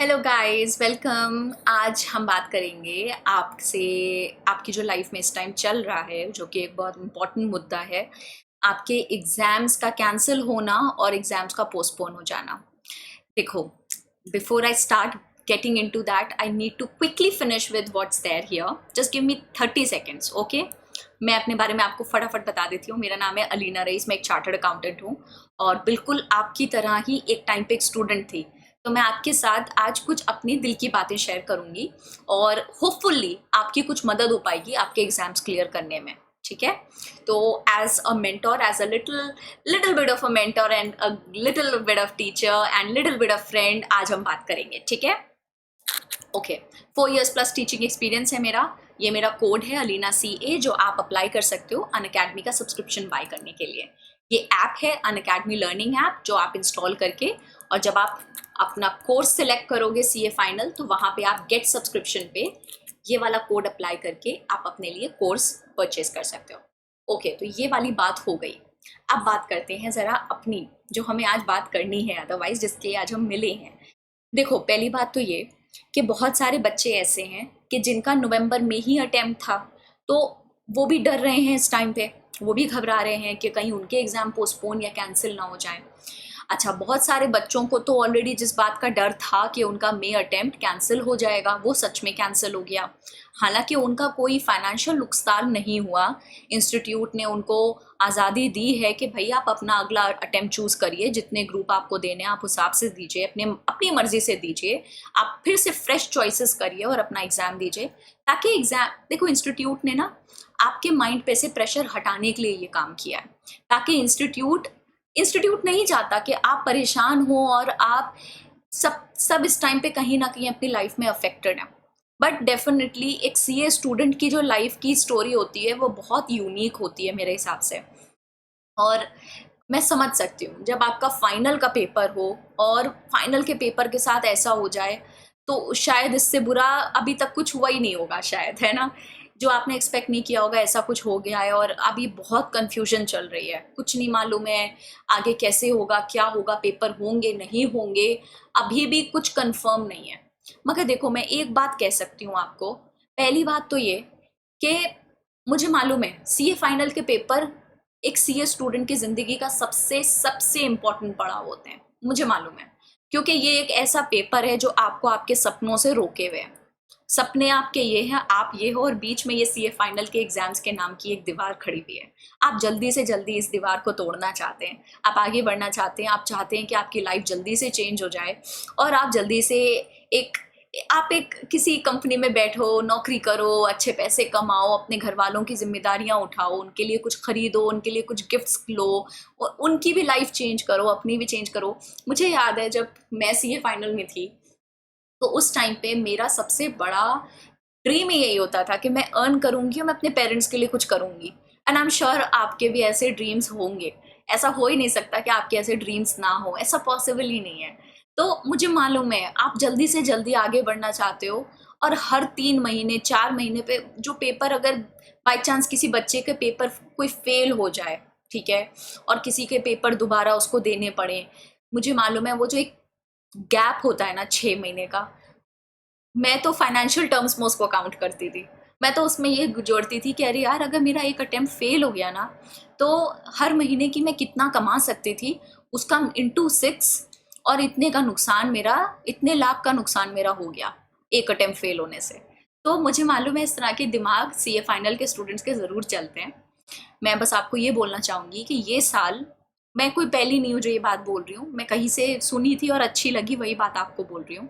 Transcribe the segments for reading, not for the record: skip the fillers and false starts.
Hello guys, welcome. आज हम बात करेंगे आपसे, आपकी जो लाइफ में इस टाइम चल रहा है, जो कि एक बहुत इम्पोर्टेंट मुद्दा है, आपके एग्ज़ाम्स का कैंसिल होना और एग्ज़ाम्स का पोस्टपोन हो जाना। देखो, before I start getting into that, I need to quickly finish with what's there here. Just give me 30 seconds, okay? मैं अपने बारे में आपको फटाफट बता देती हूँ। मेरा नाम है अलीना रईस, मैं एक चार्टर्ड अकाउंटेंट हूँ और बिल्कुल आपकी तरह ही एक टाइम पे एक स्टूडेंट थी। तो मैं आपके साथ आज कुछ अपनी दिल की बातें शेयर करूँगी और होपफुली आपकी कुछ मदद हो पाएगी आपके एग्जाम्स क्लियर करने में, ठीक है? तो as a mentor, as a little bit of a mentor and a little bit of teacher and little bit of friend, आज हम बात करेंगे, ठीक है? Okay, 4 years plus teaching experience है मेरा। ये मेरा कोड है अलीना CA, जो आप अप्लाई कर सकते हो अनअकैडमी का सब्सक्रिप्शन बाय करने के लिए। ये ऐप है अनअकैडमी लर्निंग ऐप, जो आप इंस्टॉल करके और जब आप अपना कोर्स सिलेक्ट करोगे CA फाइनल, तो वहाँ पे आप गेट सब्सक्रिप्शन पे ये वाला कोड अप्लाई करके आप अपने लिए कोर्स परचेज कर सकते हो। ओके, तो ये वाली बात हो गई। अब बात करते हैं ज़रा अपनी, जो हमें आज बात करनी है, अदरवाइज जिसके लिए आज हम मिले हैं। देखो, पहली बात तो ये कि बहुत सारे बच्चे ऐसे हैं कि जिनका नवंबर में ही अटेम्प्ट था, तो वो भी डर रहे हैं इस टाइम पे, वो भी घबरा रहे हैं कि कहीं उनके एग्ज़ाम पोस्टपोन या कैंसिल ना हो जाएं। अच्छा, बहुत सारे बच्चों को तो ऑलरेडी जिस बात का डर था कि उनका मे अटेम्प्ट कैंसिल हो जाएगा, वो सच में कैंसिल हो गया। हालांकि उनका कोई फाइनेंशियल नुकसान नहीं हुआ। इंस्टीट्यूट ने उनको आज़ादी दी है कि भाई आप अपना अगला अटेम्प्ट चूज़ करिए, जितने ग्रुप आपको देने हैं आप हिसाब से दीजिए, अपनी मर्ज़ी से दीजिए। आप फिर से फ्रेश चॉइसेस करिए और अपना एग्ज़ाम दीजिए, ताकि एग्ज़ाम, देखो इंस्टीट्यूट ने ना आपके माइंड पे से प्रेशर हटाने के लिए ये काम किया है, ताकि इंस्टीट्यूट नहीं चाहता कि आप परेशान हो और आप सब इस टाइम पे कहीं ना कहीं अपनी लाइफ में अफेक्टेड हैं। बट डेफिनेटली एक CA स्टूडेंट की जो लाइफ की स्टोरी होती है वो बहुत यूनिक होती है मेरे हिसाब से। और मैं समझ सकती हूँ, जब आपका फाइनल का पेपर हो और फाइनल के पेपर के साथ ऐसा हो जाए, तो शायद इससे बुरा अभी तक कुछ हुआ ही नहीं होगा शायद, है ना? जो आपने एक्सपेक्ट नहीं किया होगा, ऐसा कुछ हो गया है और अभी बहुत कन्फ्यूजन चल रही है, कुछ नहीं मालूम है आगे कैसे होगा, क्या होगा, पेपर होंगे नहीं होंगे, अभी भी कुछ कंफर्म नहीं है। मगर देखो, मैं एक बात कह सकती हूँ आपको। पहली बात तो ये कि मुझे मालूम है CA फाइनल के पेपर एक CA स्टूडेंट की ज़िंदगी का सबसे सबसे इम्पोर्टेंट पड़ाव होते हैं, मुझे मालूम है। क्योंकि ये एक ऐसा पेपर है जो आपको आपके सपनों से रोके हुए है। सपने आपके ये हैं, आप ये हो, और बीच में ये CA फाइनल के एग्जाम्स के नाम की एक दीवार खड़ी हुई है। आप जल्दी से जल्दी इस दीवार को तोड़ना चाहते हैं, आप आगे बढ़ना चाहते हैं, आप चाहते हैं कि आपकी लाइफ जल्दी से चेंज हो जाए और आप जल्दी से एक एक किसी कंपनी में बैठो, नौकरी करो, अच्छे पैसे कमाओ, अपने घर वालों की जिम्मेदारियां उठाओ, उनके लिए कुछ खरीदो, उनके लिए कुछ गिफ्ट्स लो और उनकी भी लाइफ चेंज करो, अपनी भी चेंज करो। मुझे याद है जब मैं CA फाइनल में थी, तो उस टाइम पे मेरा सबसे बड़ा ड्रीम ही यही होता था कि मैं अर्न करूंगी और मैं अपने पेरेंट्स के लिए कुछ करूंगी। एंड आई एम श्योर आपके भी ऐसे ड्रीम्स होंगे। ऐसा हो ही नहीं सकता कि आपके ऐसे ड्रीम्स ना हो, ऐसा पॉसिबल ही नहीं है। तो मुझे मालूम है आप जल्दी से जल्दी आगे बढ़ना चाहते हो और हर 3 महीने 4 महीने पे जो पेपर, अगर बाई चांस किसी बच्चे के पेपर कोई फेल हो जाए, ठीक है, और किसी के पेपर दोबारा उसको देने पड़े, मुझे मालूम है वो जो एक गैप होता है ना 6 महीने का, मैं तो फाइनेंशियल टर्म्स में उसको काउंट करती थी। मैं तो उसमें ये जोड़ती थी कि अरे यार, अगर मेरा एक अटेम्प्ट फेल हो गया ना, तो हर महीने की मैं कितना कमा सकती थी, उसका इंटू 6, और इतने का नुकसान मेरा, इतने लाख का नुकसान मेरा हो गया एक अटेम्प्ट फेल होने से। तो मुझे मालूम है इस तरह के दिमाग CA फाइनल के स्टूडेंट्स के ज़रूर चलते हैं। मैं बस आपको ये बोलना चाहूँगी कि ये साल, मैं कोई पहली नहीं हूँ जो ये बात बोल रही हूँ, मैं कहीं से सुनी थी और अच्छी लगी, वही बात आपको बोल रही हूँ।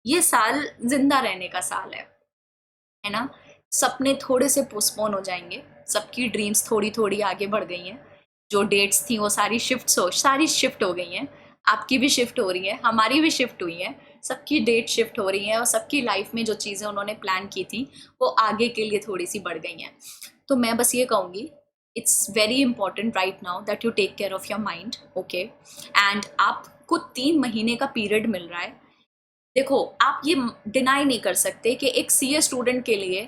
ये साल जिंदा रहने का साल है ना? सपने थोड़े से पोस्टपोन हो जाएंगे, सबकी ड्रीम्स थोड़ी थोड़ी आगे बढ़ गई हैं, जो डेट्स थी वो सारी शिफ्ट हो गई हैं। आपकी भी शिफ्ट हो रही है, हमारी भी शिफ्ट हुई है, सबकी डेट शिफ्ट हो रही है और सबकी लाइफ में जो चीज़ें उन्होंने प्लान की थी वो आगे के लिए थोड़ी सी बढ़ गई हैं। तो मैं बस ये कहूँगी, it's very important right now that you take care of your mind, okay? And आपको 3 महीने का पीरियड मिल रहा है। देखो, आप ये डिनाई नहीं कर सकते कि एक CA स्टूडेंट के लिए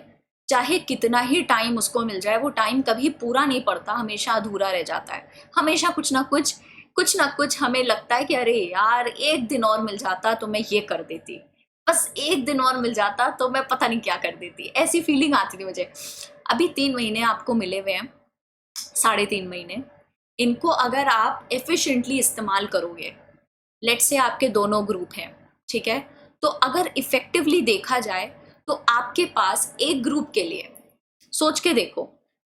चाहे कितना ही टाइम उसको मिल जाए, वो टाइम कभी पूरा नहीं पड़ता, हमेशा अधूरा रह जाता है। हमेशा कुछ ना कुछ हमें लगता है कि अरे यार, एक दिन और मिल जाता तो मैं ये कर देती। बस एक दिन और मिल जाता तो मैं पता नहीं क्या कर देती, ऐसी फीलिंग आती थी मुझे। अभी 3 महीने आपको मिले हुए हैं, 3.5 महीने, इनको अगर आप एफिशिएंटली इस्तेमाल करोगे, लेट से आपके दोनों ग्रुप हैं, ठीक है, तो अगर इफेक्टिवली देखा जाए तो आपके पास एक ग्रुप के लिए, सोच के देखो,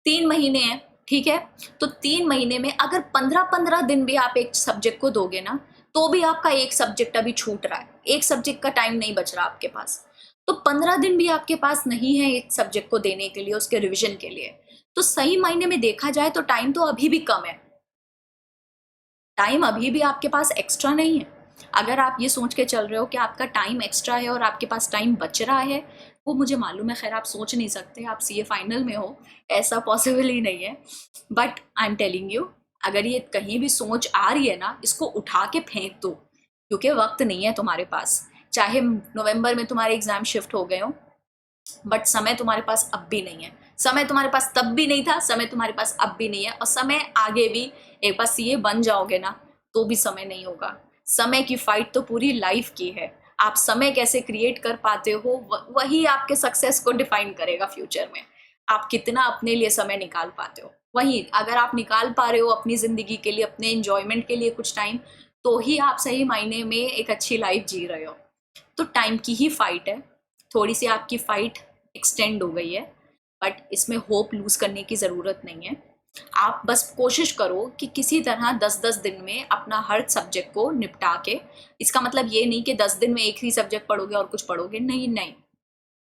3 महीने हैं, ठीक है, तो 3 महीने में अगर 15-15 दिन भी आप एक सब्जेक्ट को दोगे ना, तो भी आपका एक सब्जेक्ट अभी छूट रहा है, एक सब्जेक्ट का टाइम नहीं बच रहा आपके पास। तो 15 दिन भी आपके पास नहीं है एक सब्जेक्ट को देने के लिए, उसके रिविजन के लिए, तो सही मायने में देखा जाए तो टाइम तो अभी भी कम है, टाइम अभी भी आपके पास एक्स्ट्रा नहीं है। अगर आप ये सोच के चल रहे हो कि आपका टाइम एक्स्ट्रा है और आपके पास टाइम बच रहा है, वो मुझे मालूम है, खैर आप सोच नहीं सकते, आप सीए फाइनल में हो, ऐसा पॉसिबल ही नहीं है, but I am telling you, अगर ये कहीं भी सोच आ रही है ना, इसको उठा के फेंक दो, क्योंकि वक्त नहीं है तुम्हारे पास। चाहे नवंबर में तुम्हारे एग्जाम शिफ्ट हो गए हो, बट समय तुम्हारे पास अब भी नहीं है, समय तुम्हारे पास तब भी नहीं था, समय तुम्हारे पास अब भी नहीं है, और समय आगे भी, एक बार सीए बन जाओगे ना तो भी समय नहीं होगा। समय की फाइट तो पूरी लाइफ की है, आप समय कैसे क्रिएट कर पाते हो वही आपके सक्सेस को डिफाइन करेगा फ्यूचर में। आप कितना अपने लिए समय निकाल पाते हो, वही अगर आप निकाल पा रहे हो अपनी जिंदगी के लिए, अपने इंजॉयमेंट के लिए कुछ टाइम, तो ही आप सही मायने में एक अच्छी लाइफ जी रहे हो। तो टाइम की ही फाइट है, थोड़ी सी आपकी फाइट एक्सटेंड हो गई है, बट इसमें होप लूज करने की ज़रूरत नहीं है। आप बस कोशिश करो कि किसी तरह 10-10 दिन में अपना हर सब्जेक्ट को निपटा के, इसका मतलब ये नहीं कि 10 दिन में एक ही सब्जेक्ट पढ़ोगे और कुछ पढ़ोगे, नहीं नहीं,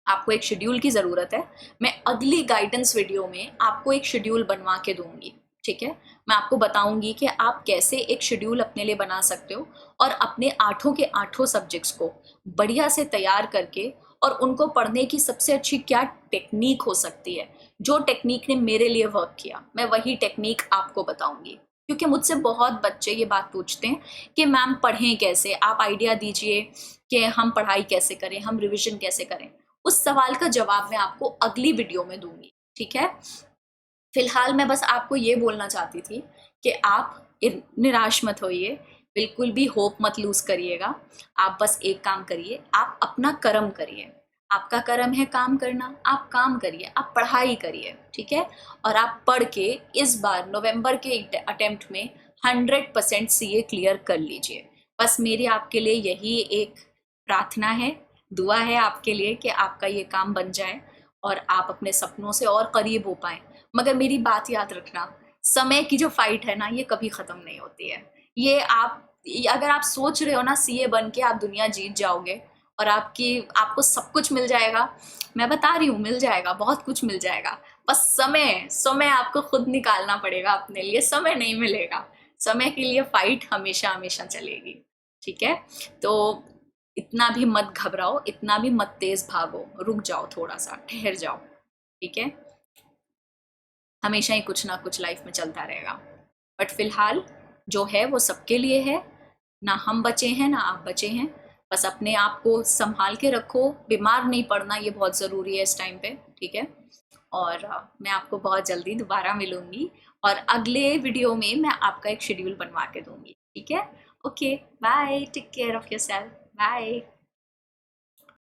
आपको एक शेड्यूल की ज़रूरत है। मैं अगली गाइडेंस वीडियो में आपको एक शेड्यूल बनवा के दूंगी, ठीक है, मैं आपको बताऊंगी कि आप कैसे एक शेड्यूल अपने लिए बना सकते हो और अपने 8 के 8 सब्जेक्ट्स को बढ़िया से तैयार करके, और उनको पढ़ने की सबसे अच्छी क्या टेक्निक हो सकती है, जो टेक्निक ने मेरे लिए वर्क किया, मैं वही टेक्निक आपको बताऊंगी। क्योंकि मुझसे बहुत बच्चे ये बात पूछते हैं कि मैम पढ़ें कैसे, आप आइडिया दीजिए कि हम पढ़ाई कैसे करें, हम रिविजन कैसे करें। उस सवाल का जवाब मैं आपको अगली वीडियो में दूंगी, ठीक है। फिलहाल मैं बस आपको ये बोलना चाहती थी कि आप निराश मत होइए, बिल्कुल भी होप मत लूज करिएगा। आप बस एक काम करिए, आप अपना कर्म करिए, आपका कर्म है काम करना, आप काम करिए, आप पढ़ाई करिए, ठीक है, और आप पढ़ के इस बार नवंबर के अटेम्प्ट में 100% सीए क्लियर कर लीजिए। बस मेरी आपके लिए यही एक प्रार्थना है, दुआ है आपके लिए कि आपका ये काम बन जाए और आप अपने सपनों से और करीब हो पाएं। मगर मेरी बात याद रखना, समय की जो फाइट है ना, ये कभी ख़त्म नहीं होती है। अगर आप सोच रहे हो ना सीए बन के आप दुनिया जीत जाओगे और आपको सब कुछ मिल जाएगा, मैं बता रही हूँ मिल जाएगा, बहुत कुछ मिल जाएगा। बस समय समय आपको खुद निकालना पड़ेगा अपने लिए, समय नहीं मिलेगा, समय के लिए फाइट हमेशा हमेशा चलेगी, ठीक है। तो इतना भी मत घबराओ, इतना भी मत तेज भागो, रुक जाओ, थोड़ा सा ठहर जाओ, ठीक है। हमेशा ही कुछ ना कुछ लाइफ में चलता रहेगा, बट फिलहाल जो है वो सबके लिए है, ना हम बचे हैं ना आप बचे हैं। बस अपने आप को संभाल के रखो, बीमार नहीं पड़ना ये बहुत ज़रूरी है इस टाइम पे, ठीक है। और मैं आपको बहुत जल्दी दोबारा मिलूंगी और अगले वीडियो में मैं आपका एक शेड्यूल बनवा के दूंगी, ठीक है। Okay bye, take care of yourself, bye.